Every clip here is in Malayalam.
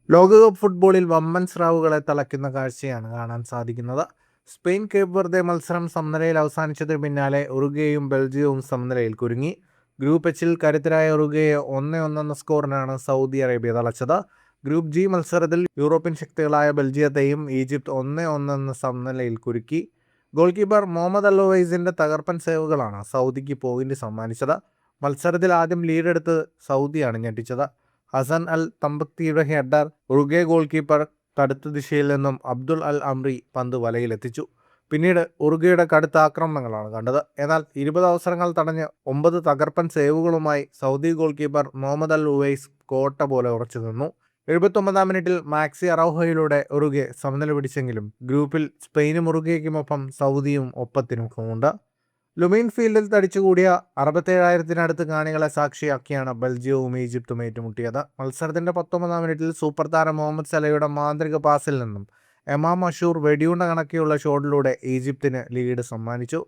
ലോകകപ്പ് ഫുട്ബോളിൽ വമ്പൻ സ്രാവുകളെ തളയ്ക്കുന്ന കാഴ്ചയാണ് കാണാൻ സാധിക്കുന്നത്. സ്പെയിൻ കേപ്പ് വെർദെ മത്സരം സമനിലയിൽ അവസാനിച്ചതിന് പിന്നാലെ ഉറുഗ്വേയും ബെൽജിയവും സമനിലയിൽ കുരുങ്ങി. ഗ്രൂപ്പ് എച്ചിൽ കരുത്തരായ ഉറുഗ്വേയെ 1-1 എന്ന സ്കോറിനാണ് സൗദി അറേബ്യ തളച്ചത്. ഗ്രൂപ്പ് ജി മത്സരത്തിൽ യൂറോപ്യൻ ശക്തികളായ ബെൽജിയത്തെയും ഈജിപ്ത് 1-1 എന്ന സമനിലയിൽ കുരുക്കി. ഗോൾ കീപ്പർ മുഹമ്മദ് അൽ ഒവൈസിന്റെ തകർപ്പൻ സേവുകളാണ് സൗദിക്ക് പോയിന്റ് സമ്മാനിച്ചത്. മത്സരത്തിൽ ആദ്യം ലീഡെടുത്ത് സൗദിയാണ് ഞെട്ടിച്ചത്. ഹസൻ അൽ തമ്പത്തിയുടെ ഹെഡർ ഉറുഗ്വേ ഗോൾ കീപ്പർ തടുത്ത ദിശയിൽ നിന്നും അബ്ദുൽ അൽ അംറി പന്ത് വലയിലെത്തിച്ചു. പിന്നീട് ഉറുഗ്വേയുടെ കടുത്ത ആക്രമണങ്ങളാണ് കണ്ടത്. എന്നാൽ 20 അവസരങ്ങൾ തടഞ്ഞ് 9 തകർപ്പൻ സേവുകളുമായി സൗദി ഗോൾ കീപ്പർ മുഹമ്മദ് അൽ ഉവൈസ് കോട്ട പോലെ ഉറച്ചു നിന്നു. 79 മിനിറ്റിൽ മാക്സി അറൗഹോയിലൂടെ ഉറുഗ്വേ സമനില പിടിച്ചെങ്കിലും ഗ്രൂപ്പിൽ സ്പെയിനും ഉറുഗ്വേക്കുമൊപ്പം സൗദിയും ഒപ്പത്തിനൊപ്പമുണ്ട്. ലുമൈൻ ഫീൽഡിൽ തടിച്ചുകൂടിയ 67,000-നടുത്ത് കാണികളെ സാക്ഷിയാക്കിയാണ് ബെൽജിയവും ഈജിപ്തും ഏറ്റുമുട്ടിയത്. മത്സരത്തിന്റെ 19 മിനിറ്റിൽ സൂപ്പർ താരം മുഹമ്മദ് സലയുടെ മാന്ത്രിക പാസിൽ നിന്നും എമാം അഷൂർ വെടിയുണ്ട കണക്കെയുള്ള ഷോട്ടിലൂടെ ഈജിപ്തിന് ലീഡ് സമ്മാനിച്ചു.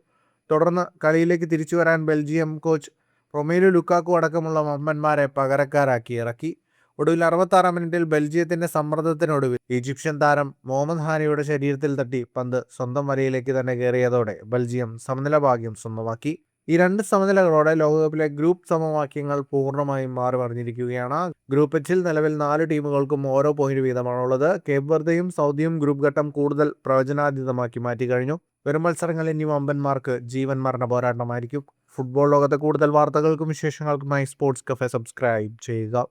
തുടർന്ന് കളിയിലേക്ക് തിരിച്ചു വരാൻ ബെൽജിയം കോച്ച് റൊമേലു ലുക്കാക്കു അടക്കമുള്ള വമ്പന്മാരെ പകരക്കാരാക്കി ഇറക്കി. ഒടുവിൽ 66 മിനിറ്റിൽ ബെൽജിയത്തിന്റെ സമ്മർദ്ദത്തിനൊടുവിൽ ഈജിപ്ഷ്യൻ താരം മുഹമ്മദ് ഹാനിയുടെ ശരീരത്തിൽ തട്ടി പന്ത് സ്വന്തം വലയിലേക്ക് തന്നെ കയറിയതോടെ ബെൽജിയം സമനില ഭാഗ്യം സ്വന്തമാക്കി. ഈ രണ്ട് സമനിലകളോടെ ലോകകപ്പിലെ ഗ്രൂപ്പ് സമവാക്യങ്ങൾ പൂർണ്ണമായും മാറി മറിഞ്ഞിരിക്കുകയാണ്. ഗ്രൂപ്പ് എച്ചിൽ നിലവിൽ 4 ടീമുകൾക്കും ഓരോ പോയിന്റ് വീതമാണുള്ളത്. കേപ്പ് വെർദെയും സൗദിയും ഗ്രൂപ്പ് ഘട്ടം കൂടുതൽ പ്രവചനാതീതമാക്കി മാറ്റി കഴിഞ്ഞു. വരും മത്സരങ്ങളിൽ ഇനി വമ്പന്മാർക്ക് ജീവൻ മരണ പോരാട്ടമായിരിക്കും. ഫുട്ബോൾ ലോകത്തെ കൂടുതൽ വാർത്തകൾക്കും വിശേഷങ്ങൾക്കുമായി സ്പോർട്സ് കഫേ സബ്സ്ക്രൈബ് ചെയ്യുക.